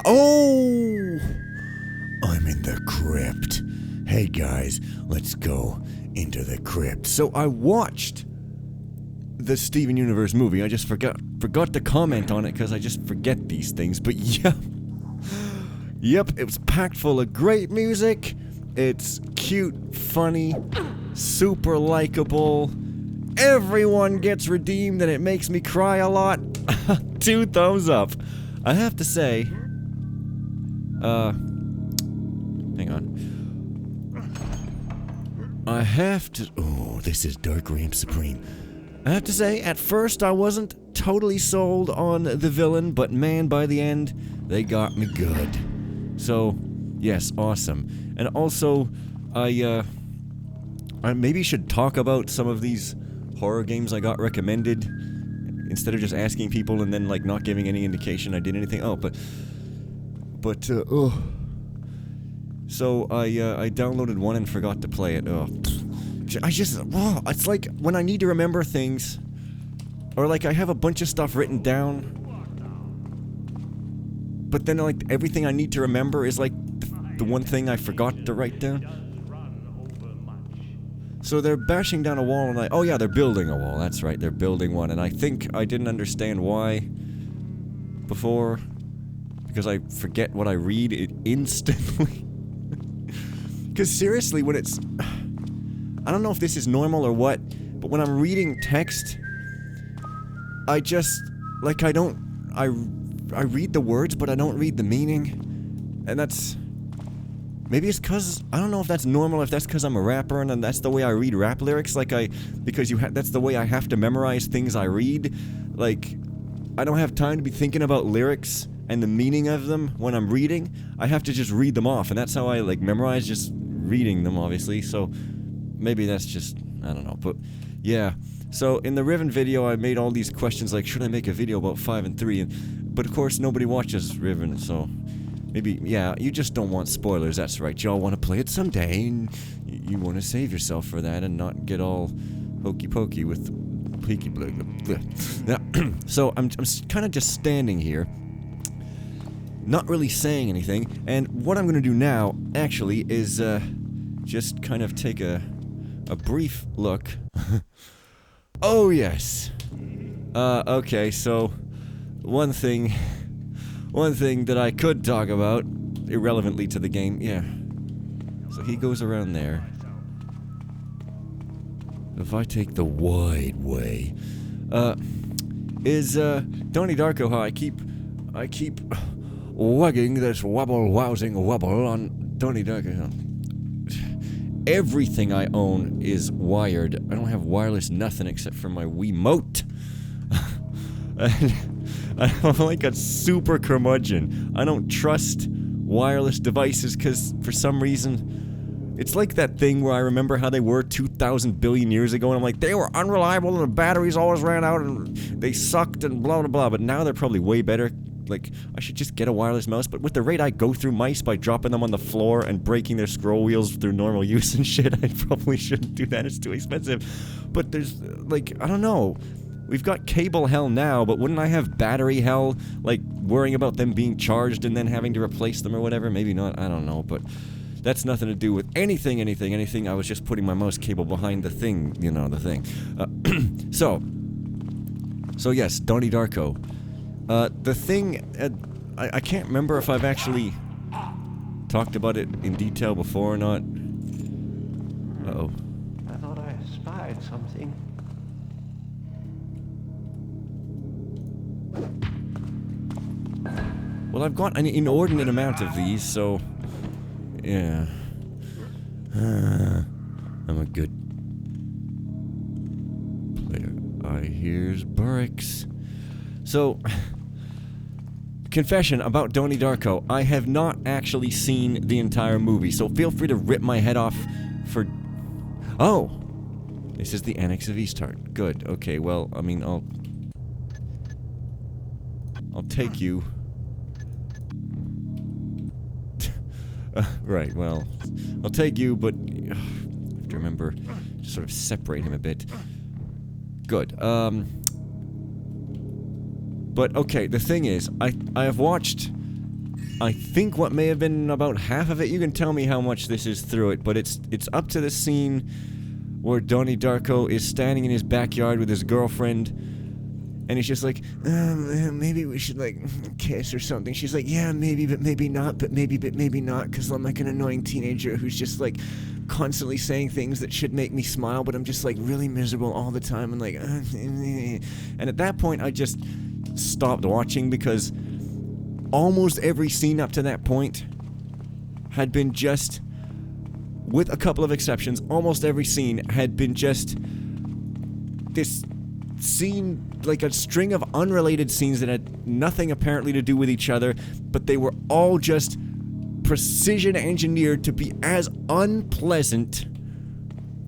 Oh! I'm in the crypt. Hey guys, let's go into the crypt. So I watched the Steven Universe movie. I just forgot to comment on it because I just forget these things. But yeah. Yep, it was packed full of great music. It's cute, funny, super likable. Everyone gets redeemed and it makes me cry a lot. 2 thumbs up. I have to say, hang on. Oh, this is Dark Ramp Supreme. I have to say, at first I wasn't totally sold on the villain, but man, by the end, they got me good. So, yes, awesome. And also, I maybe should talk about some of these horror games I got recommended, instead of just asking people and then, like, not giving any indication I did anything. Oh, so, I downloaded one and forgot to play it. Oh, it's like when I need to remember things, or like I have a bunch of stuff written down, but then, like, everything I need to remember is, like, the one thing I forgot to write down. So they're bashing down a wall and oh yeah, they're building a wall, that's right, they're building one, and I think I didn't understand why before, because I forget what I read it instantly. Because seriously, when it's... I don't know if this is normal or what, but when I'm reading text, I just... like, I read the words, but I don't read the meaning, and that's... maybe it's cause, I don't know if that's normal, if that's cause I'm a rapper and that's the way I read rap lyrics, because that's the way I have to memorize things I read. Like, I don't have time to be thinking about lyrics and the meaning of them when I'm reading. I have to just read them off, and that's how I, like, memorize, just reading them, obviously, so maybe that's just, I don't know, but yeah. So, in the Riven video, I made all these questions like, should I make a video about 5 and 3, but of course nobody watches Riven, so... maybe, yeah, you just don't want spoilers, that's right. Y'all want to play it someday, and you want to save yourself for that and not get all hokey-pokey with peaky blue. So, I'm kind of just standing here, not really saying anything, and what I'm going to do now, actually, is, just kind of take a brief look. Oh, yes. Okay, so, one thing that I could talk about, irrelevantly to the game, yeah. So he goes around there. If I take the wide way, Donnie Darko how I keep wagging this wobble-wowsing wobble on Donnie Darko. Everything I own is wired. I don't have wireless nothing except for my Wiimote. I'm like a super curmudgeon. I don't trust wireless devices because, for some reason, it's like that thing where I remember how they were 2,000 billion years ago, and I'm like, they were unreliable and the batteries always ran out and they sucked and blah blah blah, but now they're probably way better. Like, I should just get a wireless mouse, but with the rate I go through mice by dropping them on the floor and breaking their scroll wheels through normal use and shit, I probably shouldn't do that, it's too expensive. But there's, like, I don't know. We've got cable hell now, but wouldn't I have battery hell, like, worrying about them being charged and then having to replace them or whatever? Maybe not, I don't know, but that's nothing to do with anything. I was just putting my mouse cable behind the thing, you know, the thing. So yes, Donnie Darko. The thing, I can't remember if I've actually talked about it in detail before or not. Uh-oh. I thought I spied something. Well, I've got an inordinate amount of these, so... yeah. I'm a good player. I hears barracks. So... confession about Donnie Darko. I have not actually seen the entire movie, so feel free to rip my head off for... oh! This is the Anax of Easthart. Good. Okay, well, I mean, I'll take you... right, well, I'll take you, but I have to remember to sort of separate him a bit. Good, but okay, the thing is, I have watched I think what may have been about half of it, you can tell me how much this is through it, but it's up to the scene where Donnie Darko is standing in his backyard with his girlfriend, and he's just like, maybe we should, like, kiss or something. She's like, yeah, maybe, but maybe not, but maybe not, because I'm like an annoying teenager who's just, like, constantly saying things that should make me smile, but I'm just, like, really miserable all the time, and, like, and at that point, I just stopped watching, because almost every scene up to that point had been just, with a couple of exceptions, almost every scene had been just this scene, like a string of unrelated scenes that had nothing apparently to do with each other, but they were all just precision engineered to be as unpleasant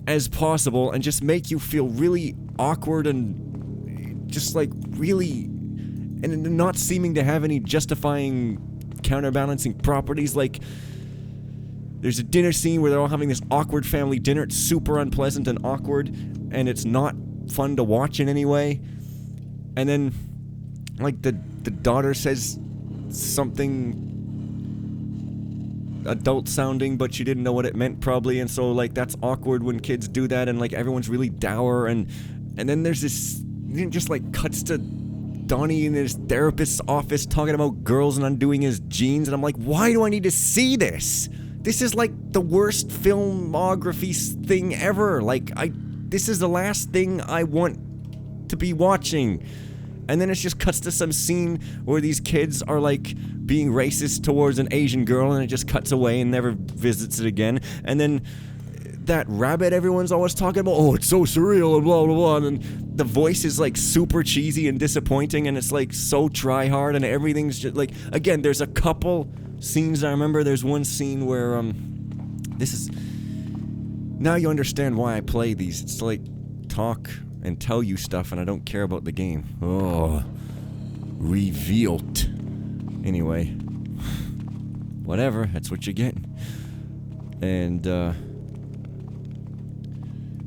as possible and just make you feel really awkward and just like really, and not seeming to have any justifying counterbalancing properties. Like, there's a dinner scene where they're all having this awkward family dinner. It's super unpleasant and awkward, and it's not fun to watch in any way. And then, like, the daughter says something adult sounding, but she didn't know what it meant probably, and so, like, that's awkward when kids do that, and, like, everyone's really dour, and then there's this, it just, like, cuts to Donnie in his therapist's office talking about girls and undoing his jeans, and I'm like, why do I need to see this? This is like the worst filmography thing ever. Like, this is the last thing I want to be watching. And then it just cuts to some scene where these kids are like being racist towards an Asian girl, and it just cuts away and never visits it again. And then that rabbit everyone's always talking about, oh, it's so surreal and blah blah blah, and the voice is like super cheesy and disappointing, and it's like so try hard, and everything's just like, again, there's a couple scenes I remember. There's one scene where this is, now you understand why I play these. It's to like talk and tell you stuff, and I don't care about the game. Oh, revealed. Anyway, whatever, that's what you get. And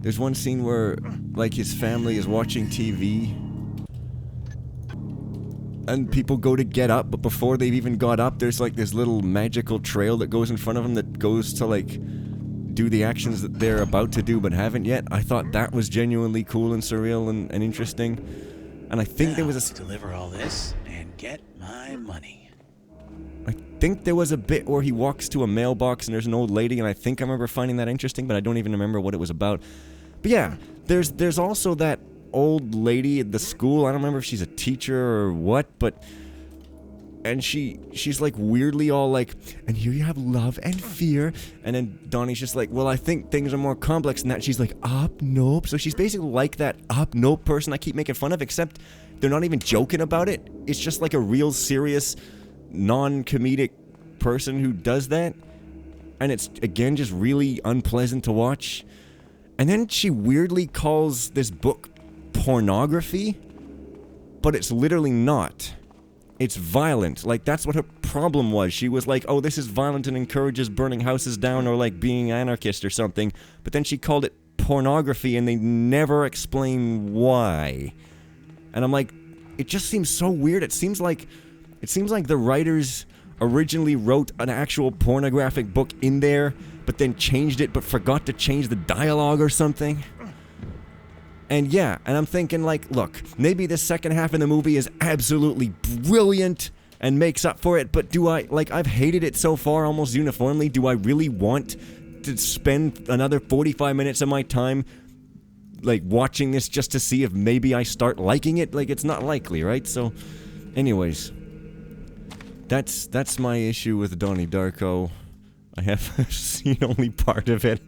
there's one scene where, like, his family is watching TV, and people go to get up, but before they've even got up, there's, like, this little magical trail that goes in front of them that goes to, like, do the actions that they're about to do but haven't yet. I thought that was genuinely cool and surreal and interesting. And I think there was a... deliver all this and get my money. I think there was a bit where he walks to a mailbox and there's an old lady, and I think I remember finding that interesting, but I don't even remember what it was about. But yeah, there's also that old lady at the school. I don't remember if she's a teacher or what, but... And she's like weirdly all like, and here you have love and fear. And then Donnie's just like, well, I think things are more complex than that. She's like, up, nope. So she's basically like that up, nope person I keep making fun of, except they're not even joking about it. It's just like a real serious, non-comedic person who does that. And it's, again, just really unpleasant to watch. And then she weirdly calls this book pornography, but it's literally not. It's violent. Like, that's what her problem was. She was like, oh, this is violent and encourages burning houses down or, like, being anarchist or something. But then she called it pornography, and they never explain why. And I'm like, it just seems so weird. It seems like the writers originally wrote an actual pornographic book in there, but then changed it, but forgot to change the dialogue or something. And yeah, and I'm thinking, like, look, maybe the second half of the movie is absolutely brilliant and makes up for it, but do I, like, I've hated it so far almost uniformly. Do I really want to spend another 45 minutes of my time, like, watching this just to see if maybe I start liking it? Like, it's not likely, right? So, anyways, that's my issue with Donnie Darko. I have seen only part of it,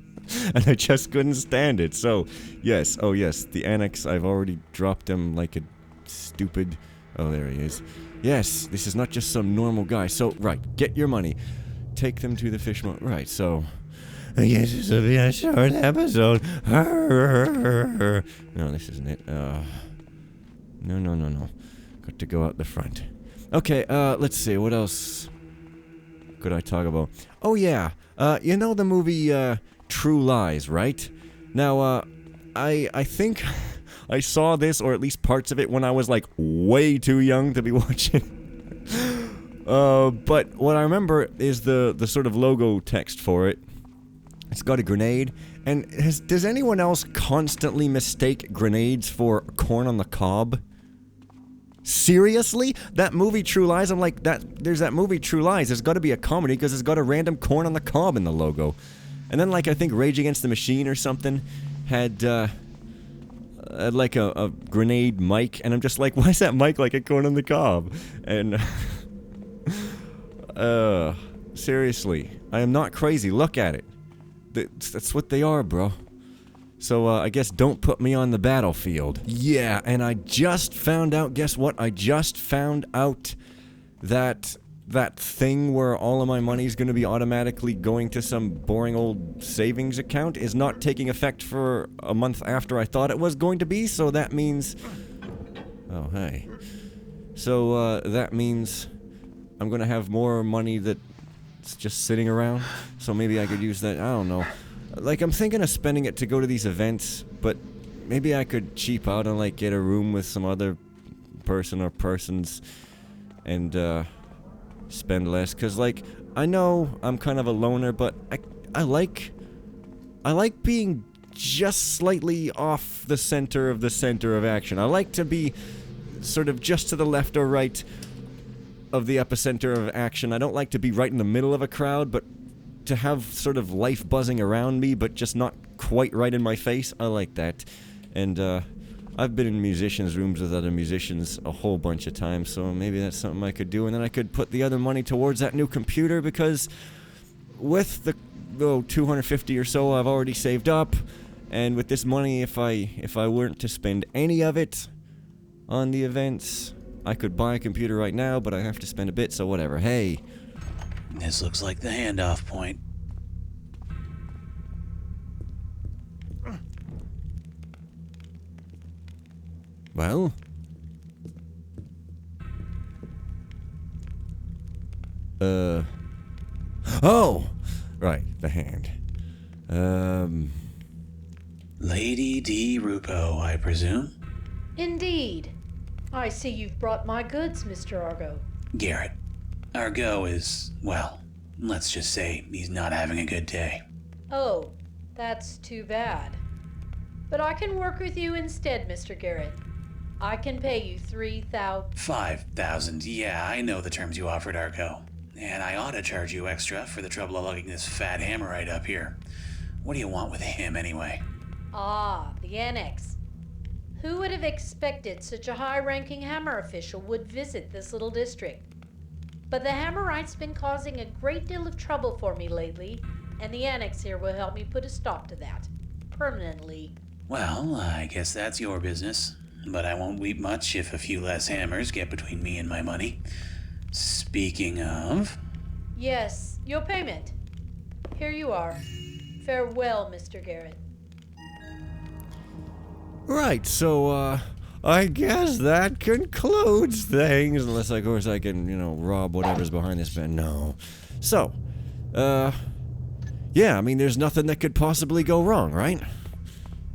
and I just couldn't stand it. So, yes, oh yes, the Anax, I've already dropped him like a stupid... Oh, there he is. Yes, this is not just some normal guy. So, right, get your money. Take them to the fish market. Right, so... I guess this will be a short episode. No, this isn't it. No. Got to go out the front. Okay, let's see, what else could I talk about? Oh yeah, you know the movie, True Lies, right? Now, I think I saw this, or at least parts of it, when I was, like, way too young to be watching. But what I remember is the sort of logo text for it. It's got a grenade, and does anyone else constantly mistake grenades for corn on the cob? Seriously? That movie True Lies, I'm like, there's that movie True Lies, there's gotta be a comedy because it's got a random corn on the cob in the logo. And then, like, I think Rage Against the Machine or something had like a grenade mic, and I'm just like, why is that mic like a corn on the cob? And, seriously, I am not crazy, look at it. That's what they are, bro. So, I guess don't put me on the battlefield. Yeah, and I just found out, guess what? I just found out that thing where all of my money's gonna be automatically going to some boring old savings account is not taking effect for a month after I thought it was going to be, so that means... Oh, hey. So, that means I'm gonna have more money that's just sitting around, so maybe I could use that, I don't know. Like, I'm thinking of spending it to go to these events, but maybe I could cheap out and, like, get a room with some other person or persons and, spend less. Cause, like, I know I'm kind of a loner, but I like being just slightly off the center of action. I like to be sort of just to the left or right of the epicenter of action. I don't like to be right in the middle of a crowd, but to have sort of life buzzing around me, but just not quite right in my face, I like that. And, I've been in musicians' rooms with other musicians a whole bunch of times, so maybe that's something I could do, and then I could put the other money towards that new computer, because with the $250 or so I've already saved up, and with this money, if I weren't to spend any of it on the events, I could buy a computer right now, but I have to spend a bit, so whatever. Hey. This looks like the handoff point. Well? Oh! Right, the hand. Lady D. Rupo, I presume? Indeed. I see you've brought my goods, Mr. Argo. Garrett. Argo is, well, let's just say he's not having a good day. Oh, that's too bad. But I can work with you instead, Mr. Garrett. I can pay you 3,000... 5,000, yeah, I know the terms you offered, Argo. And I ought to charge you extra for the trouble of lugging this fat hammerite up here. What do you want with him, anyway? Ah, the Anax. Who would have expected such a high-ranking hammer official would visit this little district? But the hammerite's been causing a great deal of trouble for me lately, and the Anax here will help me put a stop to that. Permanently. Well, I guess that's your business. But I won't weep much if a few less hammers get between me and my money. Speaking of... Yes, your payment. Here you are. Farewell, Mr. Garrett. Right, so, I guess that concludes things, unless, of course, I can, rob whatever's behind this man. No. So, yeah, I mean, there's nothing that could possibly go wrong, right?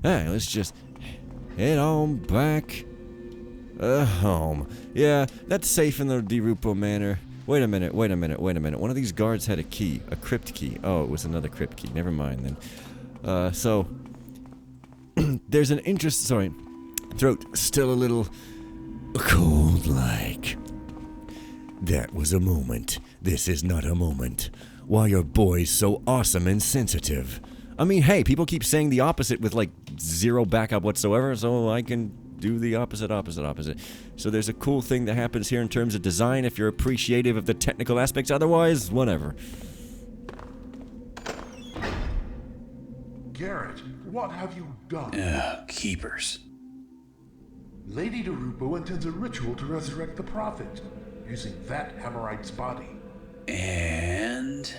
Hey, let's just head on back, home. Yeah, that's safe in the DeRupo Manor. Wait a minute. One of these guards had a key, a crypt key. Oh, it was another crypt key. Never mind, then. So... there's an interest... Sorry. Throat still a little... cold-like. That was a moment. This is not a moment. Why are boys so awesome and sensitive? I mean, hey, people keep saying the opposite with, like, zero backup whatsoever, so I can do the opposite. So there's a cool thing that happens here in terms of design if you're appreciative of the technical aspects. Otherwise, whatever. Garrett, what have you done? Keepers. Lady DeRupo intends a ritual to resurrect the prophet, using that hammerite's body. And...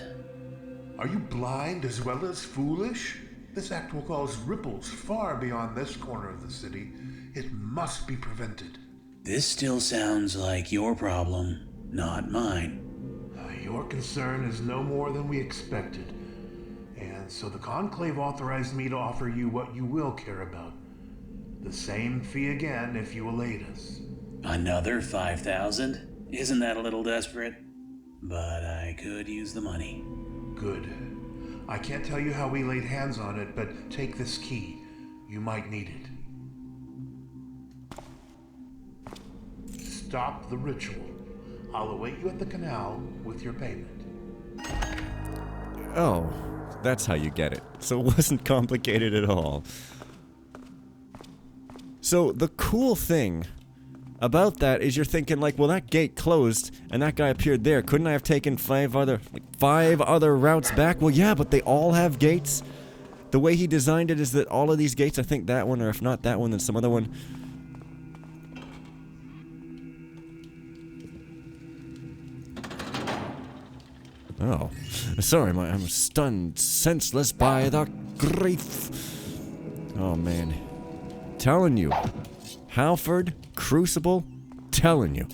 Are you blind as well as foolish? This act will cause ripples far beyond this corner of the city. It must be prevented. This still sounds like your problem, not mine. Your concern is no more than we expected. And so the Conclave authorized me to offer you what you will care about. The same fee again if you will aid us. Another 5,000? Isn't that a little desperate? but I could use the money. Good. I can't tell you how we laid hands on it, but take this key. You might need it. Stop the ritual. I'll await you at the canal with your payment. Oh, that's how you get it. So it wasn't complicated at all. So the cool thing about that is you're thinking like, well, that gate closed and that guy appeared there. Couldn't I have taken five other routes back? Well, yeah, but they all have gates. The way he designed it is that all of these gates, I think that one, or if not that one, then some other one. Oh, sorry, I'm stunned, senseless by the grief. Oh, man. Telling you. Halford, Crucible, telling you.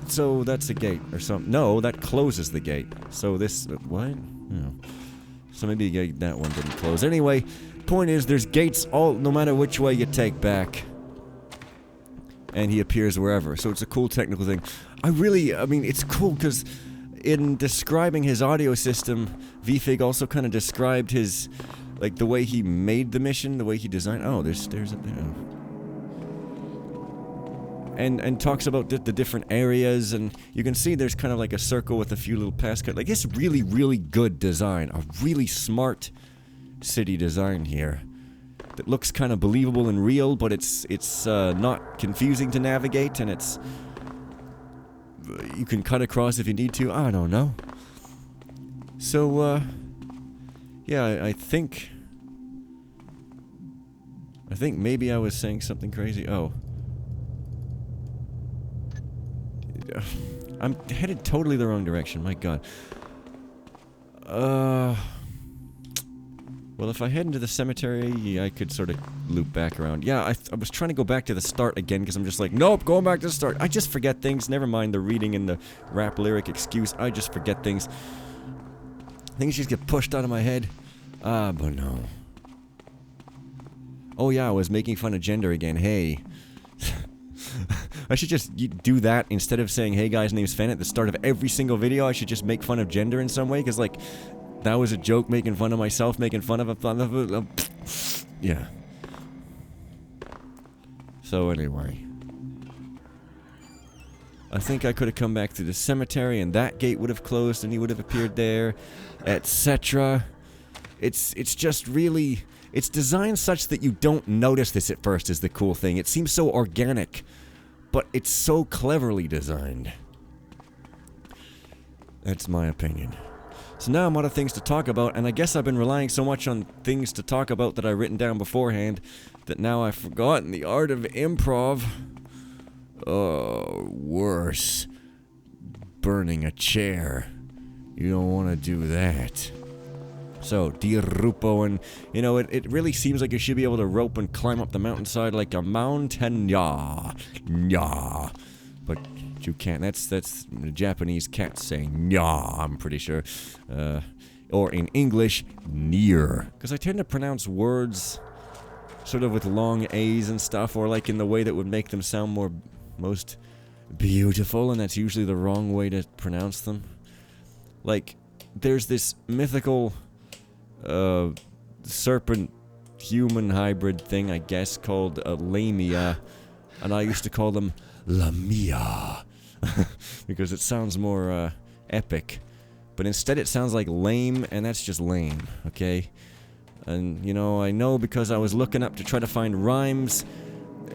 So that's a gate or something. No, that closes the gate. So this, what? No. So maybe that one didn't close. Anyway, point is there's gates all, no matter which way you take back. And he appears wherever. So it's a cool technical thing. I mean, it's cool because in describing his audio system, vfig also kind of described his, like, the way he made the mission, the way he designed. Oh, there's a and talks about the different areas, and you can see there's kind of like a circle with a few little passcodes. Like, it's really, really good design. A really smart city design here. That looks kind of believable and real, but it's not confusing to navigate, and it's... you can cut across if you need to. I don't know. So, yeah, I think maybe I was saying something crazy. Oh. I'm headed totally the wrong direction, my god. Well, if I head into the cemetery, I could sort of loop back around. Yeah, I was trying to go back to the start again, because I'm just like, nope, going back to the start. I just forget things. Never mind the reading and the rap lyric excuse. I just forget things. Things just get pushed out of my head. But no. Oh yeah, I was making fun of gender again. Hey. I should just do that instead of saying, hey guys, name's Fen at the start of every single video. I should just make fun of gender in some way, because, like, that was a joke, making fun of myself, making fun of yeah. So anyway. I think I could have come back to the cemetery and that gate would have closed and he would have appeared there, etc. It's just really... it's designed such that you don't notice this at first is the cool thing. It seems so organic, but it's so cleverly designed. That's my opinion. So now I'm out of things to talk about, and I guess I've been relying so much on things to talk about that I've written down beforehand that now I've forgotten the art of improv. Oh, worse. Burning a chair. You don't want to do that. So, Dirupo, and, you know, it really seems like you should be able to rope and climb up the mountainside like a mountain, yeah. But you can't. That's the Japanese cat saying, yeah, I'm pretty sure. Or in English, near. Because I tend to pronounce words sort of with long A's and stuff, or like in the way that would make them sound most beautiful, and that's usually the wrong way to pronounce them. Like, there's this mythical... serpent human hybrid thing, I guess, called Lamia, and I used to call them Lamia because it sounds more epic, but instead it sounds like lame, and that's just lame, okay? And you know, I know because I was looking up to try to find rhymes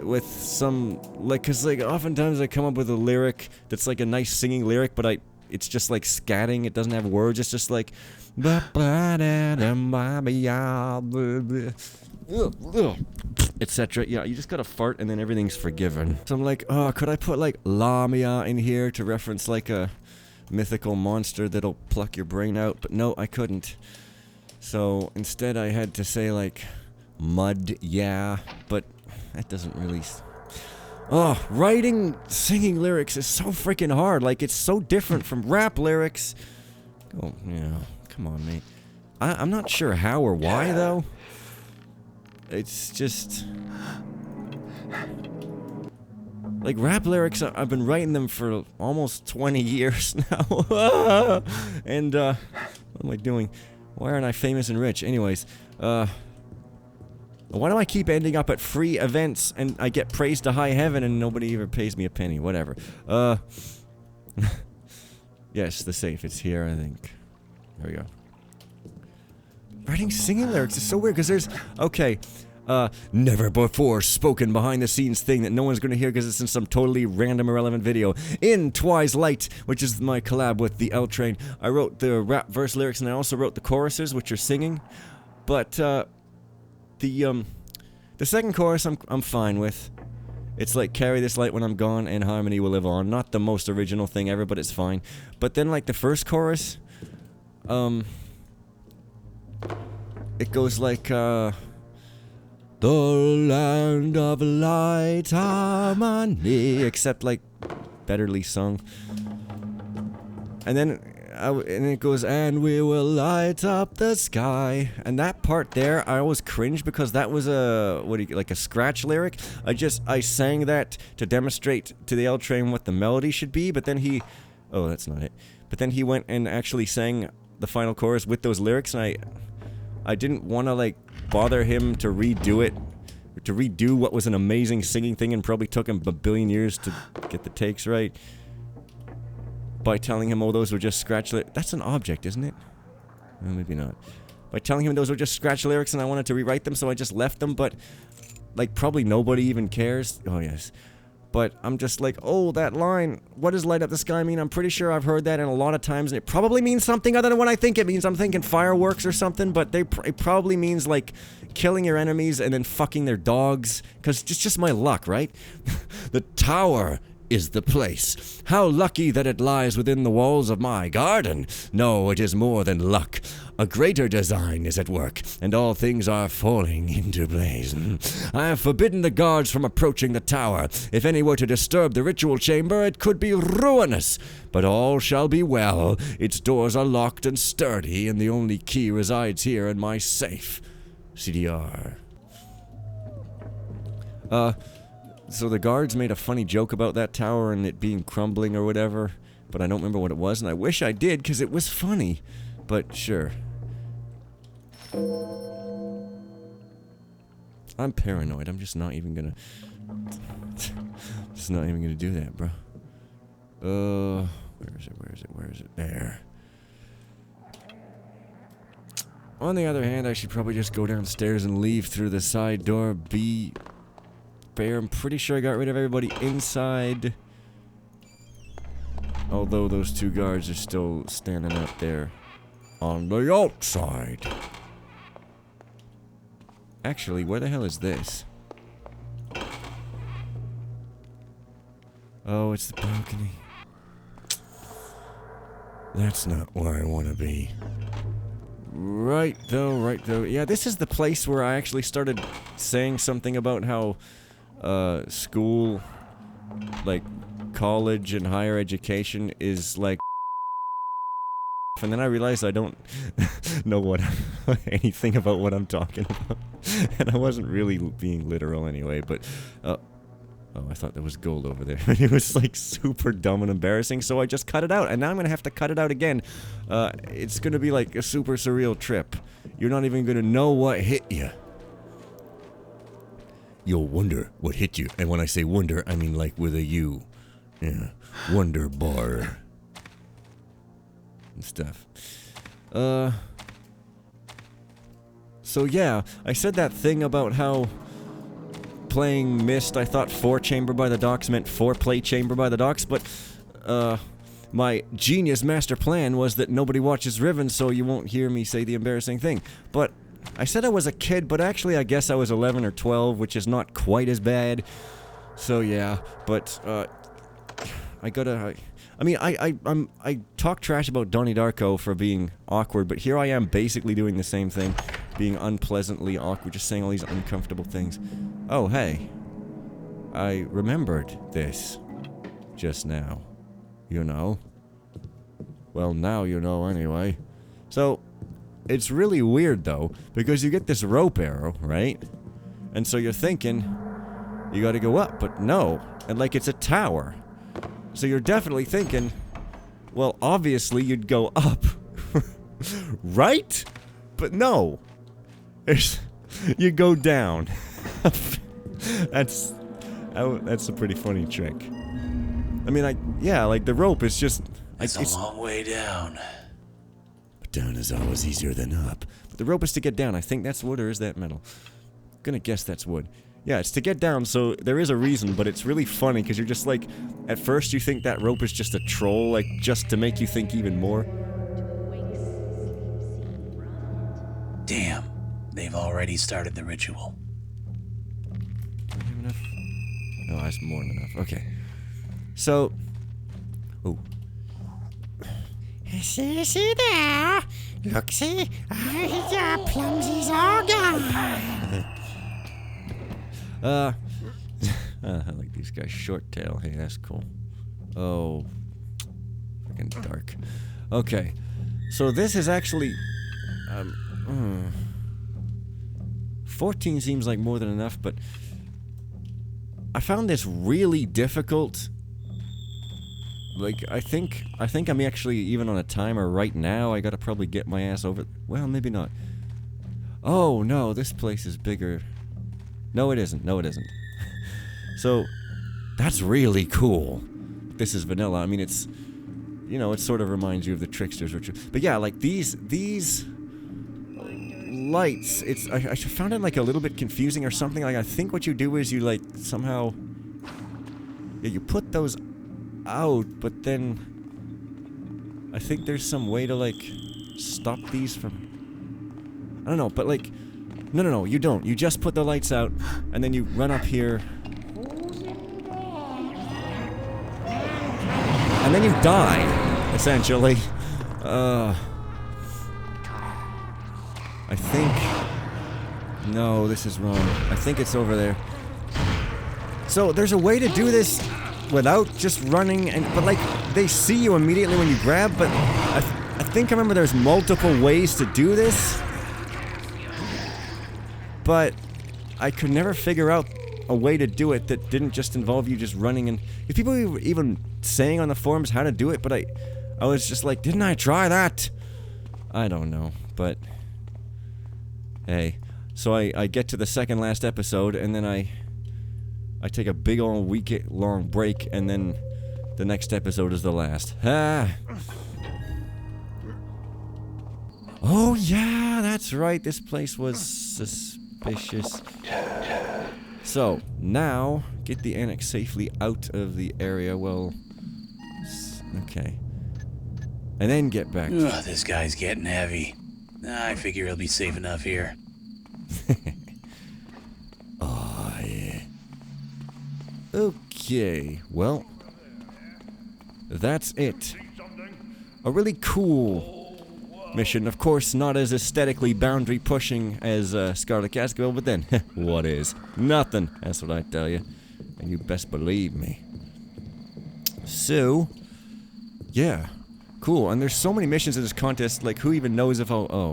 with some, like, cause like oftentimes I come up with a lyric that's like a nice singing lyric, but it's just like scatting, it doesn't have words, it's just like etc. Yeah, you just gotta fart and then everything's forgiven. So I'm like, oh, could I put like Lamia in here to reference like a mythical monster that'll pluck your brain out? But no, I couldn't. So instead I had to say like mud, yeah, but that doesn't really... oh, writing singing lyrics is so freaking hard. Like, it's so different from rap lyrics. Oh, yeah. Come on, mate. I'm not sure how or why, though. Like, rap lyrics, I've been writing them for almost 20 years now. And, what am I doing? Why aren't I famous and rich? Anyways, why do I keep ending up at free events and I get praised to high heaven and nobody ever pays me a penny? Whatever. Yes, the safe. It's here, I think. There we go. Writing singing lyrics is so weird, because there's... Okay. Never before spoken behind the scenes thing that no one's gonna hear because it's in some totally random irrelevant video. In Twice Light, which is my collab with the L Train, I wrote the rap verse lyrics and I also wrote the choruses, which are singing. But, the second chorus I'm fine with. It's like, carry this light when I'm gone and harmony will live on. Not the most original thing ever, but it's fine. But then, like, the first chorus, it goes like, the land of light harmony, except, like, betterly sung. And then, and it goes, and we will light up the sky. And that part there, I always cringe because that was a, like a scratch lyric. I sang that to demonstrate to the L Train what the melody should be, but then he, oh, that's not it. But then he went and actually sang the final chorus with those lyrics, and I didn't want to, like, bother him to redo it, to redo what was an amazing singing thing and probably took him a billion years to get the takes right, by telling him, oh, those were just scratch lyrics. That's an object, isn't it? Well, maybe not. By telling him those were just scratch lyrics and I wanted to rewrite them, so I just left them, but, like, probably nobody even cares. Oh, yes. But I'm just like, oh, that line, what does light up the sky mean? I'm pretty sure I've heard that in a lot of times, and it probably means something other than what I think it means. I'm thinking fireworks or something, but it probably means, like, killing your enemies and then fucking their dogs, because it's just my luck, right? The tower is the place. How lucky that it lies within the walls of my garden. No, it is more than luck. A greater design is at work, and all things are falling into place. I have forbidden the guards from approaching the tower. If any were to disturb the ritual chamber, it could be ruinous. But all shall be well. Its doors are locked and sturdy, and the only key resides here in my safe. CDR. So the guards made a funny joke about that tower and it being crumbling or whatever, but I don't remember what it was, and I wish I did, because it was funny. But sure. I'm paranoid. I'm just not even gonna... just not even gonna do that, bro. Where is it? There. On the other hand, I should probably just go downstairs and leave through the side door. Be fair, I'm pretty sure I got rid of everybody inside. Although those two guards are still standing out there on the outside. Actually, where the hell is this? Oh, it's the balcony. That's not where I want to be. Right though. Yeah, this is the place where I actually started saying something about how, school, like, college and higher education is, like, and then I realized I don't know anything about what I'm talking about. And I wasn't really being literal anyway, but, oh, I thought there was gold over there. It was, like, super dumb and embarrassing, so I just cut it out, and now I'm gonna have to cut it out again. It's gonna be, like, a super surreal trip. You're not even gonna know what hit you. You'll wonder what hit you, and when I say wonder, I mean, like, with a U. Yeah, Wonder Bar. And stuff. So yeah, I said that thing about how playing Myst, I thought 4-chamber by the docks meant 4-play chamber by the docks, but, my genius master plan was that nobody watches Riven, so you won't hear me say the embarrassing thing. But I said I was a kid, but actually I guess I was 11 or 12, which is not quite as bad. So yeah, but, I talk trash about Donnie Darko for being awkward, but here I am basically doing the same thing, being unpleasantly awkward, just saying all these uncomfortable things. Oh, hey. I remembered this just now. You know. Well, now you know anyway. So, it's really weird though, because you get this rope arrow, right? And so you're thinking, you gotta go up, but no. And like it's a tower. So you're definitely thinking, well, obviously you'd go up. Right? But no. You go down. That's a pretty funny trick. I mean, yeah, like the rope is just... It's a long way down. But down is always easier than up. But the rope is to get down. I think that's wood, or is that metal? I'm gonna guess that's wood. Yeah, it's to get down, so there is a reason, but it's really funny, because you're just like... At first you think that rope is just a troll, like, just to make you think even more. Damn, they've already started the ritual. Do we have enough? No, that's more than enough. Okay. So... Oh. See there. Look, see. Plumsy's all gone. I like these guys. Short tail. Hey, that's cool. Oh. Freaking dark. Okay. So this is actually... 14 seems like more than enough, but... I found this really difficult. Like, I think I'm actually even on a timer right now. I gotta probably get my ass over... Well, maybe not. Oh, no, this place is bigger. No, it isn't. No, it isn't. So, that's really cool. This is vanilla. I mean, it's... You know, it sort of reminds you of the Trickster's ritual. But yeah, like, these lights, it's... I found it, like, a little bit confusing or something. Like, I think what you do is you, like, somehow... Yeah, you put those out, but then... I think there's some way to, like, stop these from... I don't know, but, like... No, you don't. You just put the lights out, and then you run up here. And then you die, essentially. I think... No, this is wrong. I think it's over there. So, there's a way to do this without just running, but, like, they see you immediately when you grab, but I think I remember there's multiple ways to do this. But I could never figure out a way to do it that didn't just involve you just running. And if people were even saying on the forums how to do it, but I was just like, didn't I try that? I don't know, but hey. So I get to the second last episode, and then I take a big old week-long break, and then the next episode is the last. Ah. Oh yeah, that's right. This place was suspicious. So, now, get the Anax safely out of the area, well... Okay. And then get back to... Ugh, this guy's getting heavy. I figure he'll be safe enough here. Oh, yeah. Okay, well... That's it. A really cool... mission, of course, not as aesthetically boundary-pushing as Scarlet Cascabel, but then, what is? Nothing, that's what I tell you. And you best believe me. So, yeah, cool. And there's so many missions in this contest, like, who even knows if I'll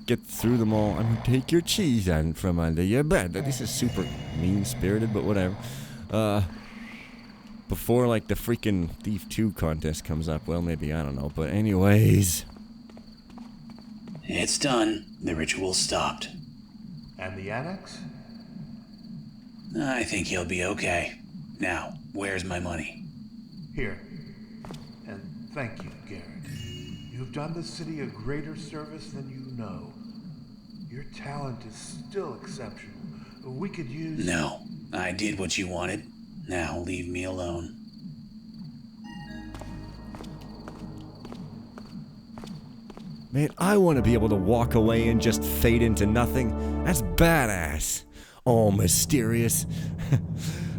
get through them all? I'm gonna take your cheese out from under your bed. This is super mean-spirited, but whatever. Before, like, the freaking Thief 2 contest comes up. Well, maybe, I don't know. But anyways... It's done. The ritual's stopped. And the Anax? I think he'll be okay. Now, where's my money? Here. And thank you, Garrett. You've done the city a greater service than you know. Your talent is still exceptional. We could use... No. I did what you wanted. Now, leave me alone. Man, I want to be able to walk away and just fade into nothing. That's badass. All mysterious.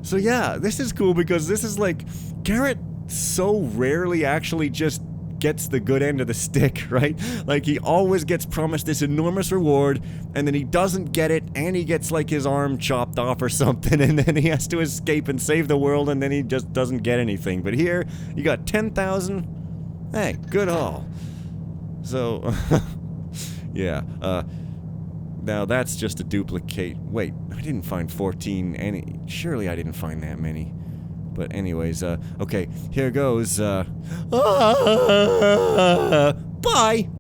So yeah, this is cool because this is like... Garrett so rarely actually just gets the good end of the stick, right? Like, he always gets promised this enormous reward, and then he doesn't get it, and he gets, like, his arm chopped off or something, and then he has to escape and save the world, and then he just doesn't get anything. But here, you got 10,000. Hey, good haul. So, yeah, Now that's just a duplicate. Wait, I didn't find 14 any. Surely I didn't find that many. But anyways, okay, here goes, bye!